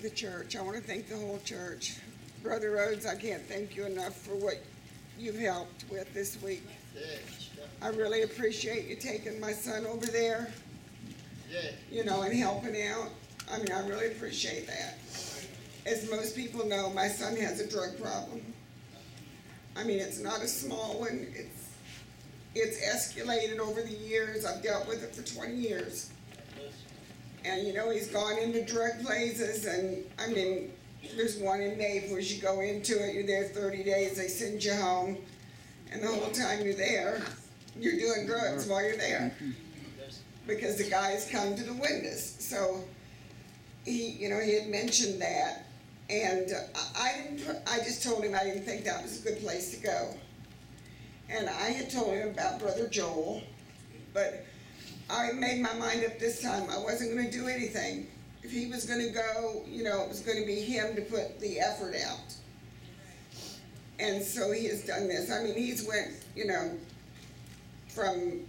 the church. I want to thank the whole church. Brother Rhodes, I can't thank you enough for what you've helped with this week. I really appreciate you taking my son over there, and helping out. I mean, I really appreciate that. As most people know, my son has a drug problem. I mean, it's not a small one. It's escalated over the years. I've dealt with it for 20 years. And, he's gone into drug places, and, I mean, there's one in Naples. You go into it, you're there 30 days, they send you home, and the whole time you're there, you're doing drugs while you're there. Because the guys come to the windows. So, he had mentioned that, and I just told him I didn't think that was a good place to go. And I had told him about Brother Joel, but I made my mind up this time. I wasn't going to do anything. If he was going to go, it was going to be him to put the effort out. And so he has done this. I mean, he's went, from,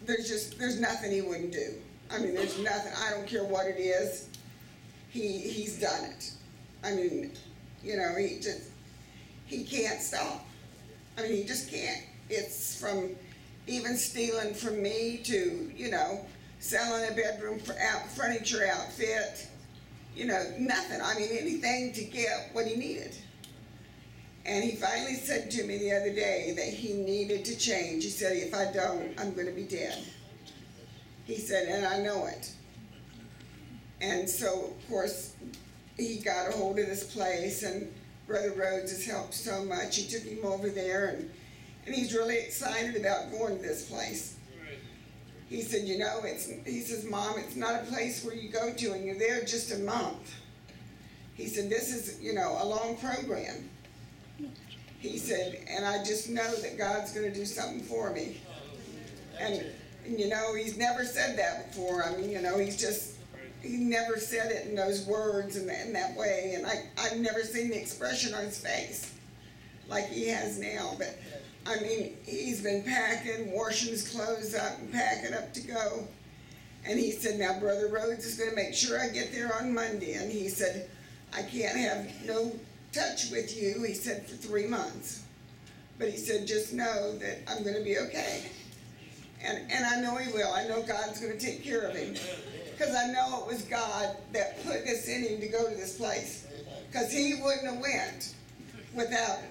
there's nothing he wouldn't do. I mean, there's nothing. I don't care what it is. He's done it. I mean, he can't stop. I mean, he just can't. It's from even stealing from me to, selling a bedroom for furniture outfit, nothing. I mean, anything to get what he needed. And he finally said to me the other day that he needed to change. He said, if I don't, I'm going to be dead. He said, and I know it. And so, of course, he got a hold of this place, and Brother Rhodes has helped so much. He took him over there, and he's really excited about going to this place. He said, he says, Mom, it's not a place where you go to and you're there just a month. He said, this is, a long program. He said, and I just know that God's going to do something for me. And he's never said that before. I mean, he never said it in those words and in that way. And I've never seen the expression on his face like he has now. But, I mean, he's been packing, washing his clothes up and packing up to go. And he said, now Brother Rhodes is going to make sure I get there on Monday. And he said, I can't have no touch with you, he said, for 3 months. But he said, just know that I'm going to be okay. And I know he will. I know God's going to take care of him. Because I know it was God that put this in him to go to this place. Because he wouldn't have went without it.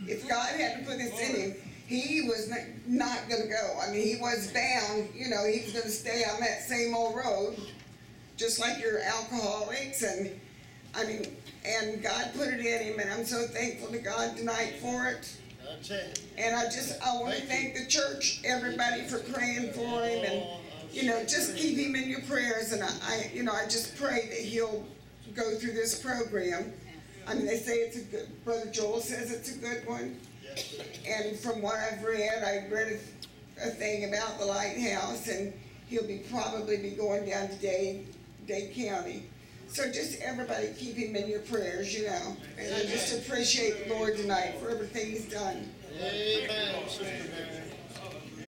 If God hadn't put this in him, he was not going to go. I mean, he was bound, he was going to stay on that same old road, just like your alcoholics. And, I mean, and God put it in him, and I'm so thankful to God tonight for it. And I want to thank the church, everybody, for praying for him, and, just keep him in your prayers. And I just pray that he'll go through this program. I mean, they say it's a good, Brother Joel says it's a good one. And from what I've read, I read a thing about the lighthouse, and he'll probably be going down to Dade County. So just everybody keep him in your prayers, And I just appreciate the Lord tonight for everything he's done. Amen.